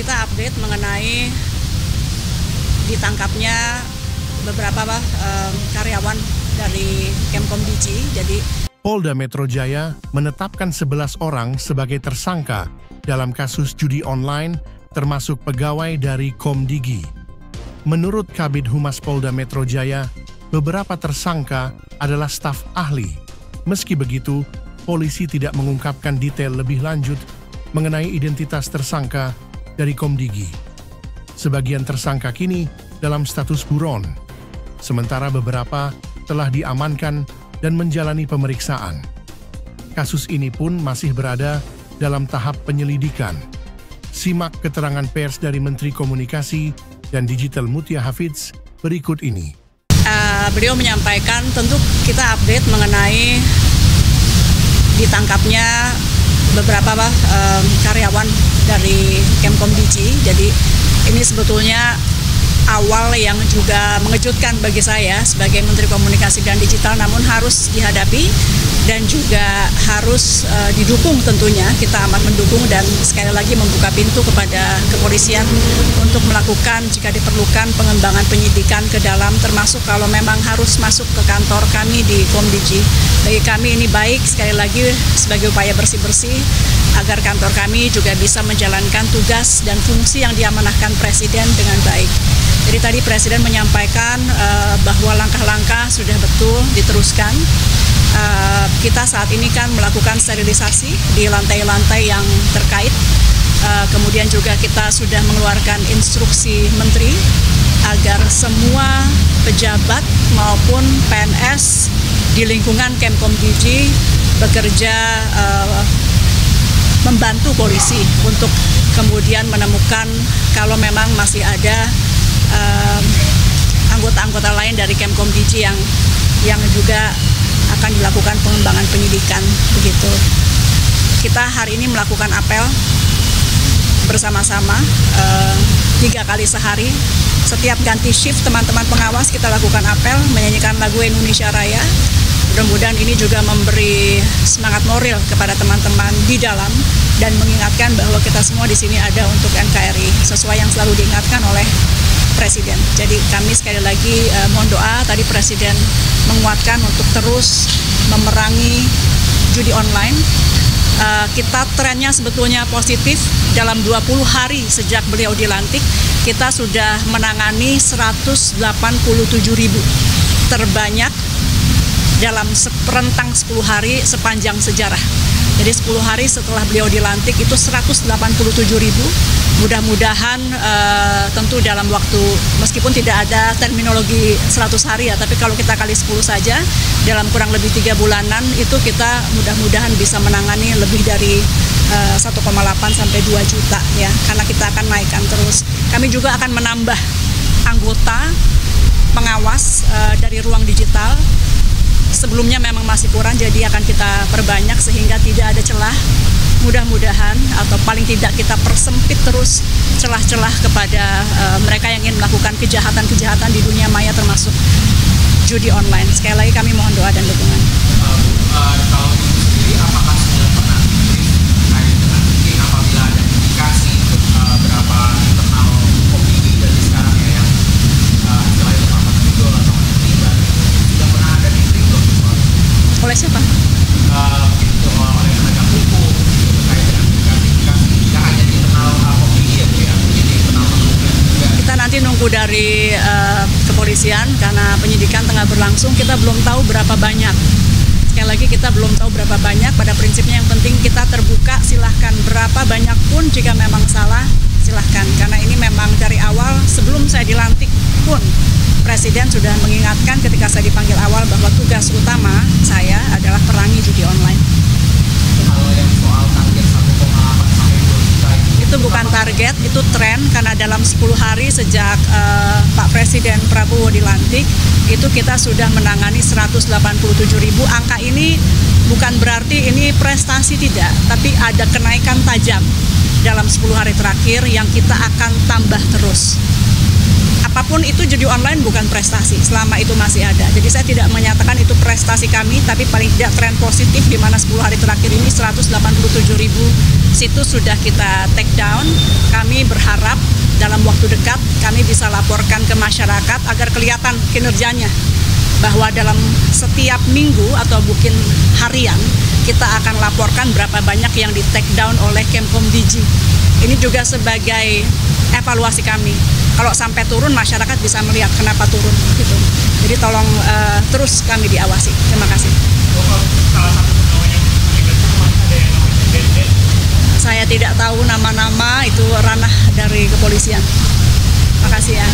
kita update mengenai ditangkapnya beberapa karyawan dari Kemkomdiji. Polda Metro Jaya menetapkan 11 orang sebagai tersangka dalam kasus judi online, termasuk pegawai dari Komdigi. Menurut Kabid Humas Polda Metro Jaya, beberapa tersangka adalah staf ahli. Meski begitu, polisi tidak mengungkapkan detail lebih lanjut mengenai identitas tersangka dari Komdigi. Sebagian tersangka kini dalam status buron, sementara beberapa telah diamankan dan menjalani pemeriksaan. Kasus ini pun masih berada dalam tahap penyelidikan. Simak keterangan pers dari Menteri Komunikasi dan Digital Mutia Hafidz berikut ini. Beliau menyampaikan tentu kita update mengenai ditangkapnya beberapa karyawan dari Kemkomdiji. Jadi ini sebetulnya awal yang juga mengejutkan bagi saya sebagai Menteri Komunikasi dan Digital, namun harus dihadapi dan juga harus didukung tentunya. Kita amat mendukung dan sekali lagi membuka pintu kepada kepolisian untuk melakukan jika diperlukan pengembangan penyidikan ke dalam, termasuk kalau memang harus masuk ke kantor kami di Komdigi. Bagi kami ini baik, sekali lagi sebagai upaya bersih-bersih agar kantor kami juga bisa menjalankan tugas dan fungsi yang diamanahkan Presiden dengan baik. Jadi tadi Presiden menyampaikan bahwa langkah-langkah sudah betul diteruskan. Kita saat ini kan melakukan sterilisasi di lantai-lantai yang terkait. Kemudian juga kita sudah mengeluarkan instruksi Menteri agar semua pejabat maupun PNS di lingkungan Kemkomdiji bekerja membantu polisi untuk kemudian menemukan kalau memang masih ada anggota-anggota lain dari Kemkomdiji yang juga akan dilakukan pengembangan penyidikan begitu. Kita hari ini melakukan apel bersama-sama 3 kali sehari. Setiap ganti shift teman-teman pengawas kita lakukan apel menyanyikan lagu Indonesia Raya. Mudah-mudahan ini juga memberi semangat moral kepada teman-teman di dalam dan mengingatkan bahwa kita semua di sini ada untuk NKRI sesuai yang selalu diingatkan oleh Presiden. Jadi kami sekali lagi mohon doa. Tadi Presiden menguatkan untuk terus memerangi judi online. Kita trennya sebetulnya positif. Dalam 20 hari sejak beliau dilantik, kita sudah menangani 187.000, terbanyak dalam rentang 10 hari sepanjang sejarah. Jadi 10 hari setelah beliau dilantik itu 187.000. Mudah-mudahan tentu dalam waktu, meskipun tidak ada terminologi 100 hari ya, tapi kalau kita kali 10 saja, dalam kurang lebih 3 bulanan itu kita mudah-mudahan bisa menangani lebih dari 1,8 sampai 2 juta ya, karena kita akan naikkan terus. Kami juga akan menambah anggota pengawas dari ruang digital. Sebelumnya memang masih kurang, jadi akan kita perbanyak sehingga tidak ada celah. Mudah-mudahan atau paling tidak kita persempit terus celah-celah kepada mereka yang ingin melakukan kejahatan-kejahatan di dunia maya termasuk judi online. Sekali lagi kami mohon doa dan dukungan. Kalau sendiri apakah sudah pernah terkait dengan mungkin apabila ada indikasi berapa internal Komdigi dari sekarang ya yang istilahnya itu apa itu atau tidak sudah pernah ada di trigger Oleh siapa? Itu oleh penegak hukum terkait dengan indikasi tidak hanya di internal Komdigi ya Bu ya, jadi internal kementerian juga. Kita nanti nunggu dari kepolisian karena penyidikan tengah berlangsung, kita belum tahu berapa banyak. Sekali lagi kita belum tahu berapa banyak, pada prinsipnya yang penting kita terbuka, silahkan berapa banyak pun jika memang salah silahkan. Karena ini memang dari awal sebelum saya dilantik pun Presiden sudah mengingatkan ketika saya dipanggil awal bahwa tugas utama saya adalah perangi judi online. Kalau yang soal target 1,8 sampai 2 juta Itu bukan target, itu tren karena dalam 10 hari sejak Pak Presiden Prabowo dilantik, itu kita sudah menangani 187.000. Angka ini bukan berarti ini prestasi tidak, tapi ada kenaikan tajam dalam 10 hari terakhir yang kita akan tambah terus. apapun itu, judi online bukan prestasi selama itu masih ada. Jadi saya tidak menyatakan itu prestasi kami, tapi paling tidak tren positif di mana 10 hari terakhir ini 187.000 situs sudah kita take down. Kami berharap dalam waktu dekat kami bisa laporkan ke masyarakat agar kelihatan kinerjanya, bahwa dalam setiap minggu atau mungkin harian kita akan laporkan berapa banyak yang di take down oleh Kemkomdigi. Ini juga sebagai evaluasi kami. Kalau sampai turun, masyarakat bisa melihat kenapa turun gitu. Jadi tolong terus kami diawasi. Terima kasih. Salah satu pegawai yang terlibat ada yang namanya Den. Saya tidak tahu nama-nama, itu ranah dari kepolisian. Makasih ya.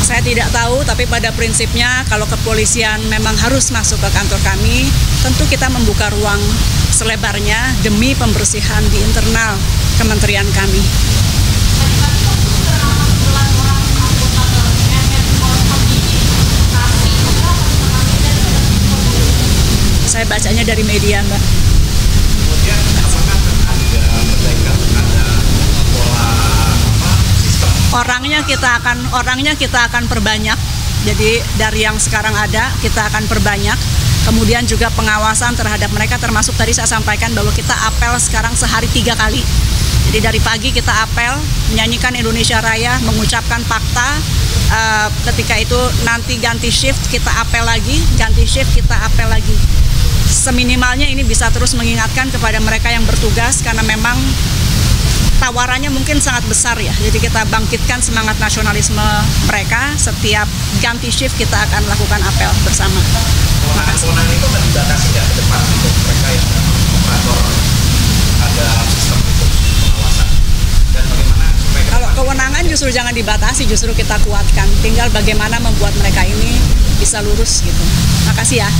Saya tidak tahu, tapi pada prinsipnya kalau kepolisian memang harus masuk ke kantor kami, tentu kita membuka ruang selebarnya demi pembersihan di internal kementerian kami. Saya bacanya dari media, Mbak. Kemudian apakah ada perbaikan, ada pola sistem? Orangnya kita akan perbanyak. Jadi dari yang sekarang ada kita akan perbanyak. Kemudian juga pengawasan terhadap mereka, termasuk tadi saya sampaikan bahwa kita apel sekarang sehari 3 kali. Jadi dari pagi kita apel, menyanyikan Indonesia Raya, mengucapkan fakta. Ketika itu nanti ganti shift kita apel lagi, ganti shift kita apel lagi. Seminimalnya ini bisa terus mengingatkan kepada mereka yang bertugas, karena memang tawarannya mungkin sangat besar ya. Jadi kita bangkitkan semangat nasionalisme mereka. Setiap ganti shift kita akan lakukan apel bersama. Kewenangan itu akan dibatasi nggak ke depan untuk mereka yang operator ada sistem itu pengawasan, dan bagaimana supaya Kalau kewenangan justru jangan dibatasi, justru kita kuatkan. Tinggal bagaimana membuat mereka ini bisa lurus gitu. Makasih ya.